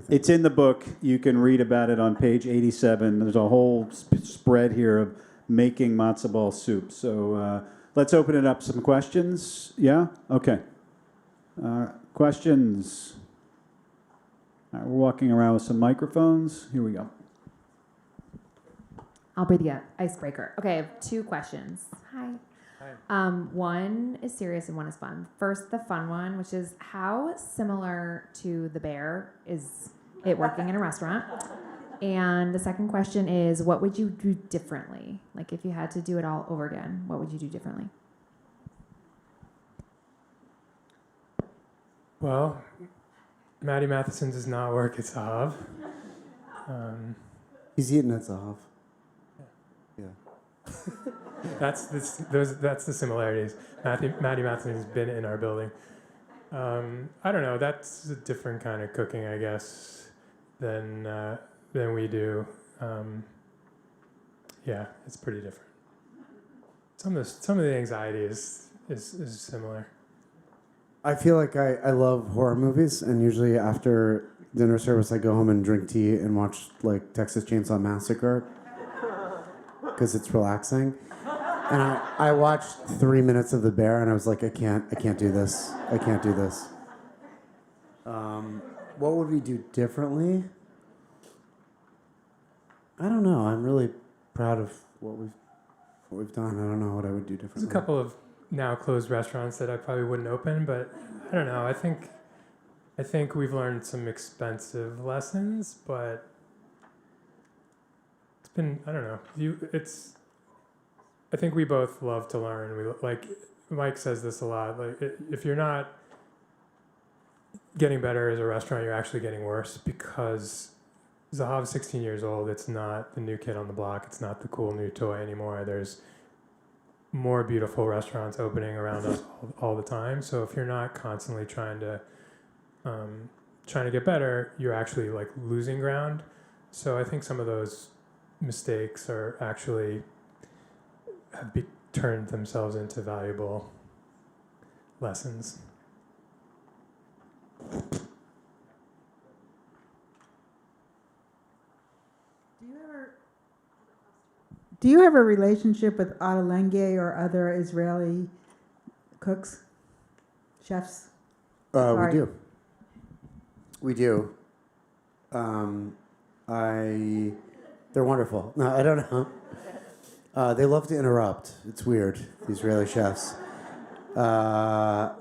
It's in the book. You can read about it on page 87. There's a whole spread here of making matzo ball soup. So let's open it up. Some questions? Yeah? Okay. Questions? All right, we're walking around with some microphones. Here we go. I'll be the icebreaker. Okay, I have two questions. Hi. One is serious and one is fun. First, the fun one, which is how similar to The Bear is it working in a restaurant? And the second question is, what would you do differently? Like if you had to do it all over again, what would you do differently? Well, Maddie Matheson does not work at Zahav. He's eating at Zahav. Yeah. That's the similarities. Maddie Matheson's been in our building. I don't know. That's a different kind of cooking, I guess, than we do. Yeah, it's pretty different. Some of the anxiety is similar. I feel like I love horror movies, and usually after dinner service, I go home and drink tea and watch like Texas Chainsaw Massacre because it's relaxing. And I watched 3 minutes of The Bear, and I was like, I can't do this. I can't do this. What would we do differently? I don't know. I'm really proud of what we've done. I don't know what I would do differently. There's a couple of now closed restaurants that I probably wouldn't open, but I don't know. I think we've learned some expensive lessons, but it's been, I don't know. I think we both love to learn. We like Mike says this a lot. Like if you're not getting better as a restaurant, you're actually getting worse, because Zahav's 16 years old. It's not the new kid on the block. It's not the cool new toy anymore. There's more beautiful restaurants opening around us all the time. So if you're not constantly trying to get better, you're actually like losing ground. So I think some of those mistakes are actually have turned themselves into valuable lessons. Do you have a relationship with Ottolenghi or other Israeli cooks, chefs? We Sorry. do. We do. They're wonderful. No, I don't know. They love to interrupt. It's weird, the Israeli chefs.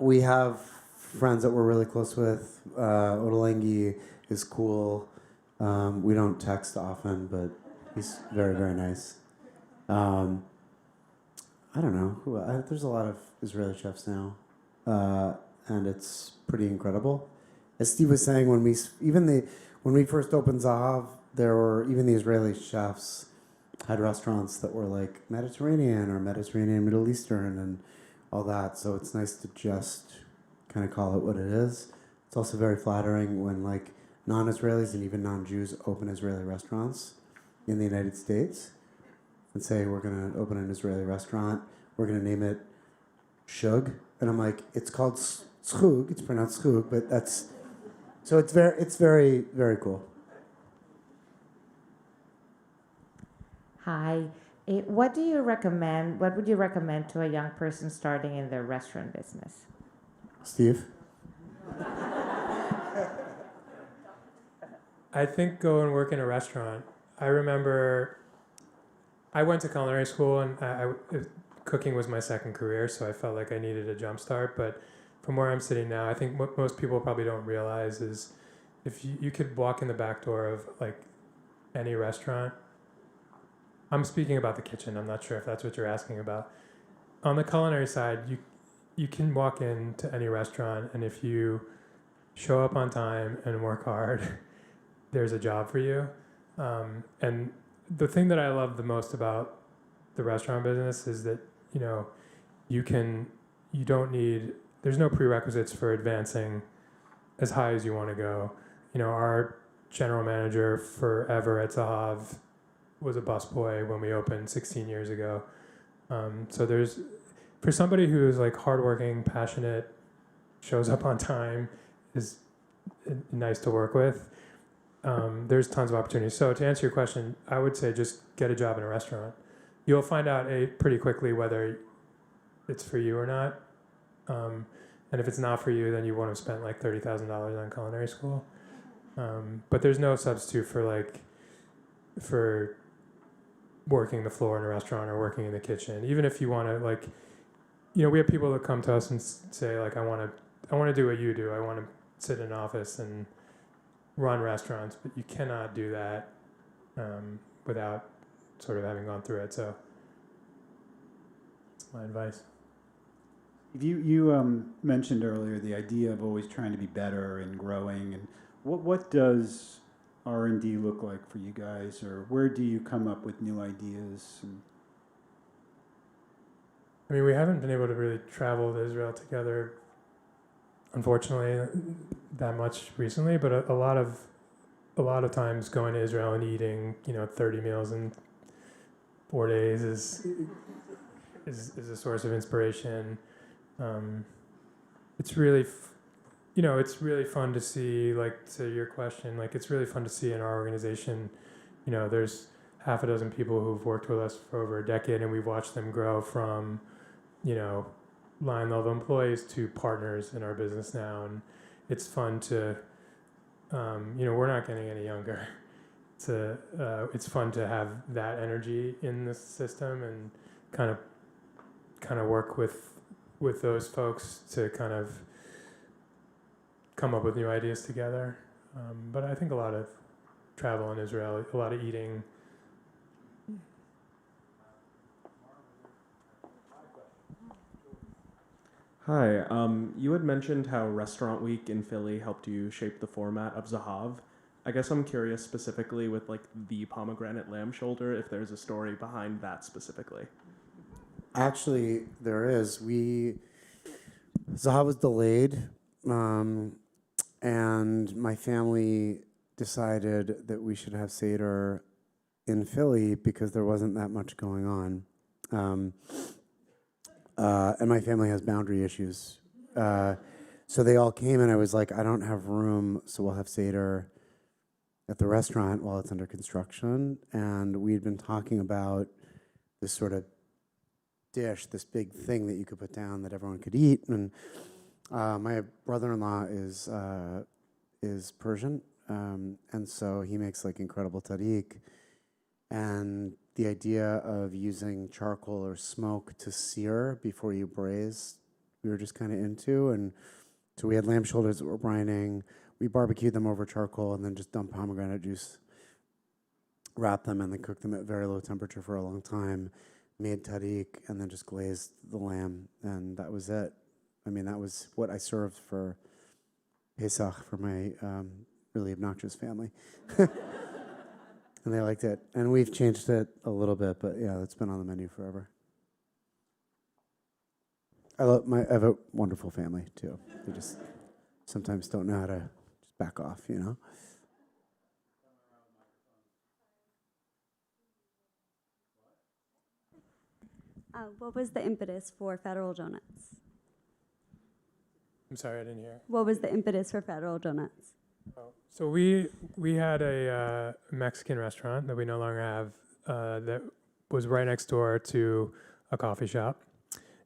We have friends that we're really close with. Ottolenghi is cool. We don't text often, but he's very, very nice. I don't know. There's a lot of Israeli chefs now, and it's pretty incredible. As Steve was saying, when we first opened Zahav, there were even the Israeli chefs had restaurants that were like Mediterranean or Mediterranean Middle Eastern and all that. So it's nice to just kind of call it what it is. It's also very flattering when like non-Israelis and even non-Jews open Israeli restaurants in the United States and say, we're going to open an Israeli restaurant. We're going to name it Shug. And I'm like, it's called Schug. It's pronounced Schug, but that's... So it's very, very cool. Hi. What do you recommend? What would you recommend to a young person starting in the restaurant business? Steve? I think go and work in a restaurant. I remember I went to culinary school, and cooking was my second career, so I felt like I needed a jump start. But from where I'm sitting now, I think what most people probably don't realize is if you could walk in the back door of like any restaurant. I'm speaking about the kitchen. I'm not sure if that's what you're asking about. On the culinary side, you can walk into any restaurant, and if you show up on time and work hard, there's a job for you. And the thing that I love the most about the restaurant business is that, there's no prerequisites for advancing as high as you want to go. Our general manager forever at Zahav was a busboy when we opened 16 years ago. So there's, for somebody who's like hardworking, passionate, shows up on time, is nice to work with. There's tons of opportunities. So to answer your question, I would say just get a job in a restaurant. You'll find out pretty quickly whether it's for you or not. And if it's not for you, then you won't have spent like $30,000 on culinary school. But there's no substitute for working the floor in a restaurant or working in the kitchen. Even if you want to we have people that come to us and say like, I want to do what you do. I want to sit in an office and run restaurants, but you cannot do that without sort of having gone through it. So that's my advice. You mentioned earlier the idea of always trying to be better and growing, and what does R&D look like for you guys, or where do you come up with new ideas? I mean, we haven't been able to really travel to Israel together, unfortunately, that much recently. But a lot of times going to Israel and eating, 30 meals in 4 days is a source of inspiration. It's really, it's really fun to see. Like, to your question, like, it's really fun to see in our organization. There's half a dozen people who've worked with us for over a decade, and we've watched them grow from line level employees to partners in our business now. And it's fun to, we're not getting any younger. It's fun to have that energy in the system and kind of work with those folks to kind of come up with new ideas together. But I think a lot of travel in Israel, a lot of eating. Hi, you had mentioned how Restaurant Week in Philly helped you shape the format of Zahav. I guess I'm curious specifically with like the pomegranate lamb shoulder, if there's a story behind that specifically. Actually, there is. Zahav was delayed, and my family decided that we should have Seder in Philly because there wasn't that much going on. And my family has boundary issues. So they all came, and I was like, I don't have room, so we'll have Seder at the restaurant while it's under construction. And we'd been talking about this sort of dish, this big thing that you could put down that everyone could eat. And my brother-in-law is Persian, and so he makes like incredible tariq. And the idea of using charcoal or smoke to sear before you braise, we were just kind of into. And so we had lamb shoulders that were brining. We barbecued them over charcoal and then just dumped pomegranate juice, wrapped them, and then cooked them at very low temperature for a long time, made tariq, and then just glazed the lamb. And that was it. I mean, that was what I served for Pesach for my really obnoxious family. And they liked it. And we've changed it a little bit, but yeah, it's been on the menu forever. I have a wonderful family, too. They just sometimes don't know how to just back off, What was the impetus for Federal Donuts? I'm sorry, I didn't hear. What was the impetus for Federal Donuts? So we had a Mexican restaurant that we no longer have that was right next door to a coffee shop,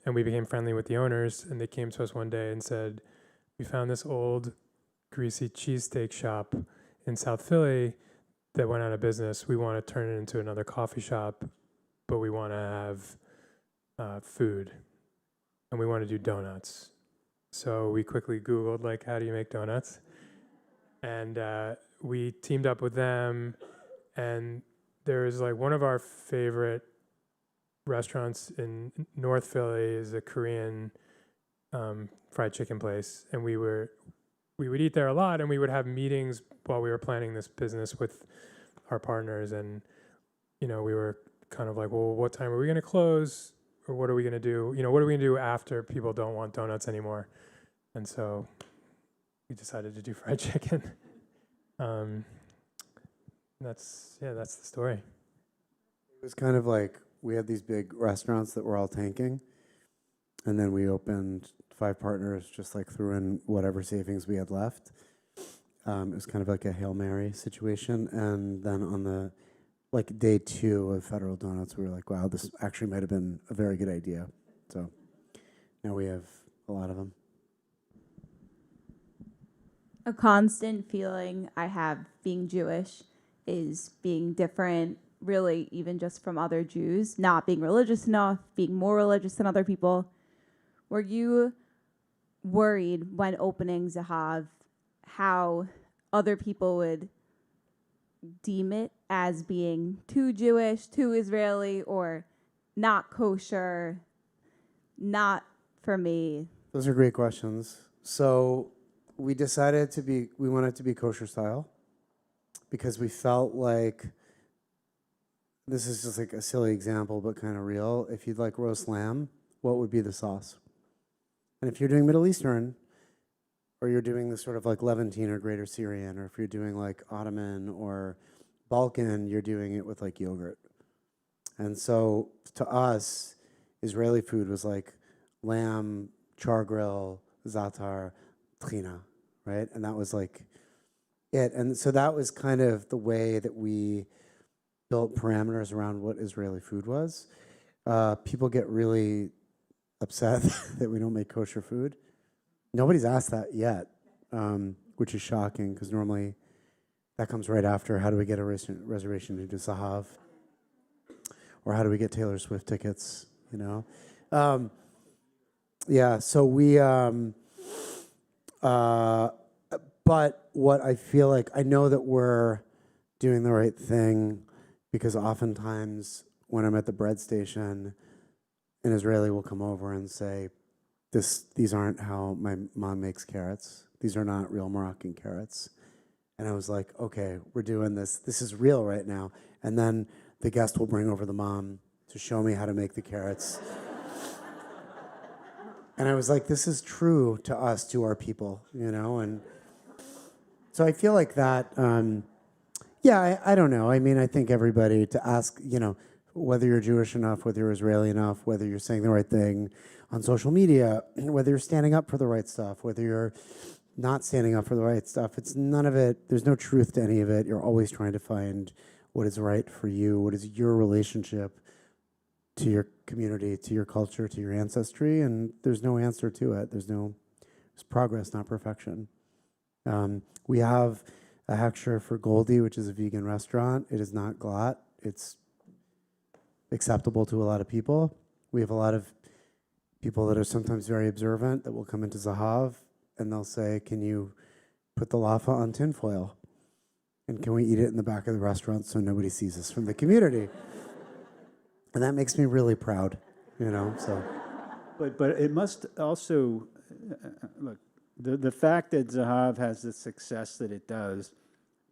and we became friendly with the owners. And they came to us one day and said, "We found this old, greasy cheesesteak shop in South Philly that went out of business. We want to turn it into another coffee shop, but we want to have food, and we want to do donuts." So we quickly Googled like, how do you make donuts? And we teamed up with them, and there's like one of our favorite restaurants in North Philly is a Korean fried chicken place, and we would eat there a lot, and we would have meetings while we were planning this business with our partners, and we were kind of like, well, what time are we going to close, or what are we going to do? What are we going to do after people don't want donuts anymore? And so we decided to do fried chicken. That's the story. It was kind of like we had these big restaurants that were all tanking, and then we opened 5 partners, just like threw in whatever savings we had left. It was kind of like a Hail Mary situation. And then on the day 2 of Federal Donuts, we were like, wow, this actually might have been a very good idea. So now we have a lot of them. A constant feeling I have being Jewish is being different, really, even just from other Jews, not being religious enough, being more religious than other people. Were you worried when opening Zahav how other people would deem it as being too Jewish, too Israeli, or not kosher, not for me, Those are great questions. So we decided we wanted to be kosher style because we felt like, this is just like a silly example, but kind of real. If you'd like roast lamb, what would be the sauce? And if you're doing Middle Eastern, or you're doing the sort of like Levantine or Greater Syrian, or if you're doing like Ottoman or Balkan, you're doing it with like yogurt. And so to us, Israeli food was like lamb, char grill, za'atar, trina, right? And that was like it. And so that was kind of the way that we built parameters around what Israeli food was. People get really upset that we don't make kosher food. Nobody's asked that yet, which is shocking because normally that comes right after how do we get a reservation into Zahav, or how do we get Taylor Swift tickets, you know? Yeah, so we, but what I feel like, I know that we're doing the right thing because oftentimes when I'm at the bread station, an Israeli will come over and say, these aren't how my mom makes carrots. These are not real Moroccan carrots. And I was like, okay, we're doing this. This is real right now. And then the guest will bring over the mom to show me how to make the carrots. And I was like, this is true to us, to our people, you know? And so I feel like that, yeah, I don't know. I mean, I think everybody to ask, you know, whether you're Jewish enough, whether you're Israeli enough, whether you're saying the right thing on social media, whether you're standing up for the right stuff, whether you're not standing up for the right stuff, it's none of it, there's no truth to any of it. You're always trying to find what is right for you, what is your relationship to your community, to your culture, to your ancestry, and there's no answer to it. There's progress, not perfection. We have a hechsher for Goldie, which is a vegan restaurant. It is not glatt. It's acceptable to a lot of people. We have a lot of people that are sometimes very observant that will come into Zahav and they'll say, can you put the laffa on tinfoil? And can we eat it in the back of the restaurant so nobody sees us from the community? And that makes me really proud, you know, so. But it must also, look, the fact that Zahav has the success that it does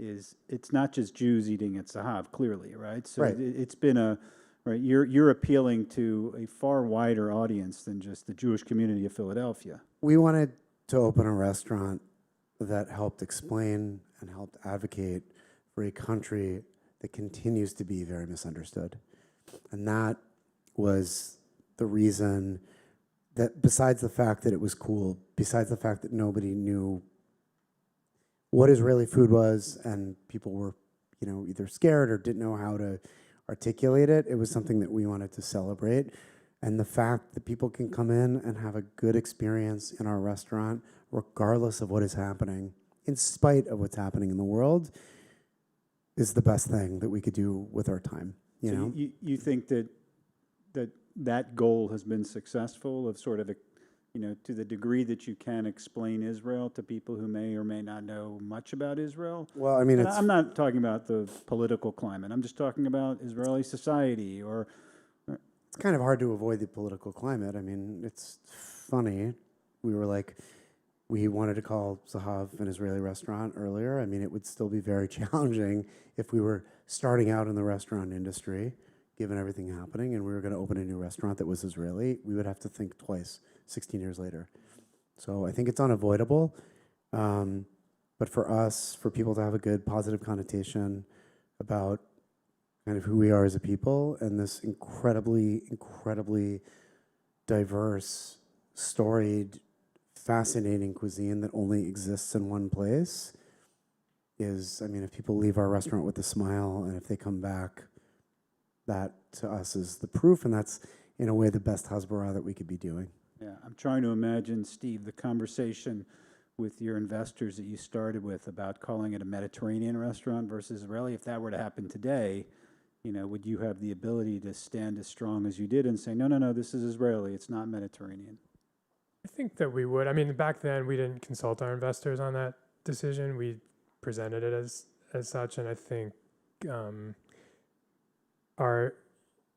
is it's not just Jews eating at Zahav, clearly, right? So Right. it's been right, you're appealing to a far wider audience than just the Jewish community of Philadelphia. We wanted to open a restaurant that helped explain and helped advocate for a country that continues to be very misunderstood. And that was the reason that, besides the fact that it was cool, besides the fact that nobody knew what Israeli food was and people were, you know, either scared or didn't know how to articulate it, it was something that we wanted to celebrate. And the fact that people can come in and have a good experience in our restaurant, regardless of what is happening, in spite of what's happening in the world, is the best thing that we could do with our time. You know? You think that goal has been successful, of sort of, you know, to the degree that you can explain Israel to people who may or may not know much about Israel? Well, I mean, And I'm not talking about the political climate. I'm just talking about Israeli society, or it's kind of hard to avoid the political climate. I mean, it's funny. We were like, we wanted to call Zahav an Israeli restaurant earlier. I mean, it would still be very challenging if we were starting out in the restaurant industry, given everything happening, and we were going to open a new restaurant that was Israeli. We would have to think twice 16 years later. So I think it's unavoidable. But for us, for people to have a good positive connotation about kind of who we are as a people and this incredibly, incredibly diverse, storied, fascinating cuisine that only exists in one place is, I mean, if people leave our restaurant with a smile and if they come back, that to us is the proof, and that's in a way the best hasbara that we could be doing. yeah, I'm trying to imagine, Steve, the conversation with your investors that you started with about calling it a Mediterranean restaurant versus Israeli. If that were to happen today, you know, would you have the ability to stand as strong as you did and say, no, this is Israeli, it's not Mediterranean? I think that we would. I mean, back then we didn't consult our investors on that decision. We presented it as such, and I think our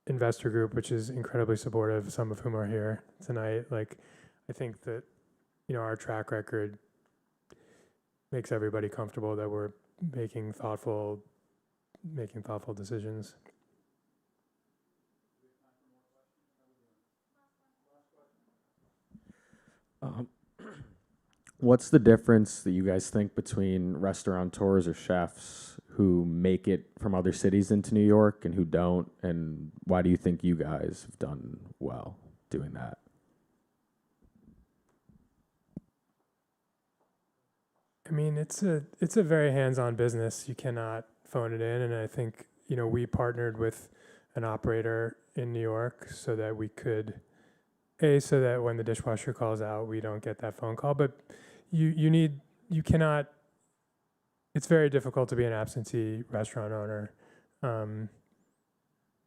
investor group, which is incredibly supportive, some of whom are here tonight, like I think that, our track record makes everybody comfortable that we're making thoughtful decisions. What's the difference that you guys think between restaurateurs or chefs who make it from other cities into New York and who don't? And why do you think you guys have done well doing that? I mean, it's a very hands-on business. You cannot phone it in, and I think we partnered with an operator in New York so that we could, so that when the dishwasher calls out, we don't get that phone call. But you cannot. It's very difficult to be an absentee restaurant owner.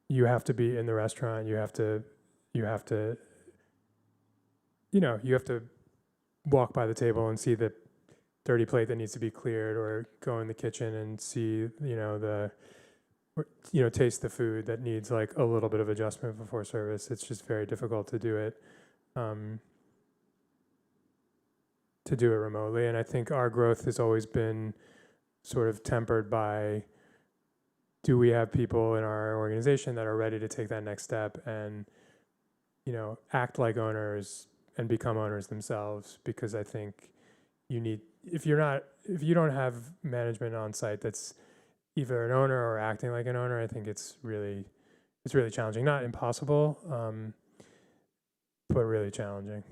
You have to be in the restaurant. You have to walk by the table and see the dirty plate that needs to be cleared, or go in the kitchen and see, taste the food that needs like a little bit of adjustment before service. It's just very difficult to do it remotely. And I think our growth has always been sort of tempered by, do we have people in our organization that are ready to take that next step and, act like owners and become owners themselves? Because I think if you don't have management on site that's either an owner or acting like an owner, I think it's really challenging. Not impossible, but really challenging.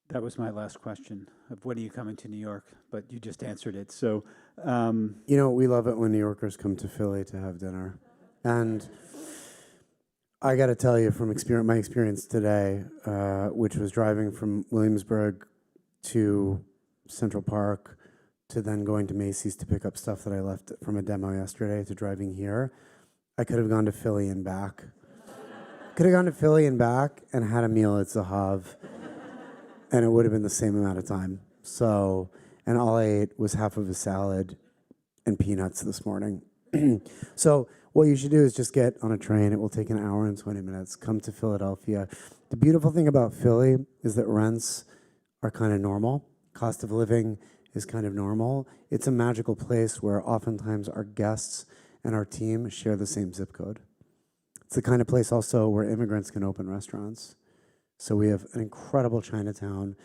That was my last question of when are you coming to New York, but you just answered it. So, we love it when New Yorkers come to Philly to have dinner. And I got to tell you from my experience today, which was driving from Williamsburg to Central Park to then going to Macy's to pick up stuff that I left from a demo yesterday to driving here, I could have gone to Philly and back. Could have gone to Philly and back and had a meal at Zahav, and it would have been the same amount of time. So, and all I ate was half of a salad and peanuts this morning. So what you should do is just get on a train. It will take an hour and 20 minutes. Come to Philadelphia. The beautiful thing about Philly is that rents are kind of normal. Cost of living is kind of normal. It's a magical place where oftentimes our guests and our team share the same zip code. It's the kind of place also where immigrants can open restaurants. So we have an incredible Chinatown,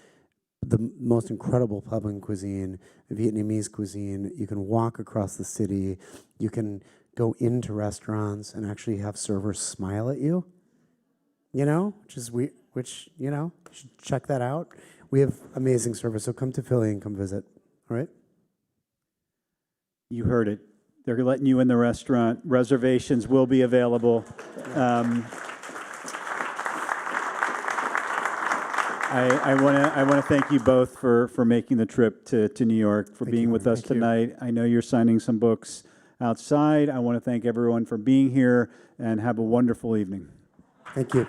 the most incredible pub and cuisine, Vietnamese cuisine. You can walk across the city. You can go into restaurants and actually have servers smile at you, which you should check that out. We have amazing service, so come to Philly and come visit, all right? you heard it. They're letting you in the restaurant. Reservations will be available. I want to thank you both for making the trip to New York, for being with us tonight. I know you're signing some books outside. I want to thank everyone for being here, and have a wonderful evening. Thank you.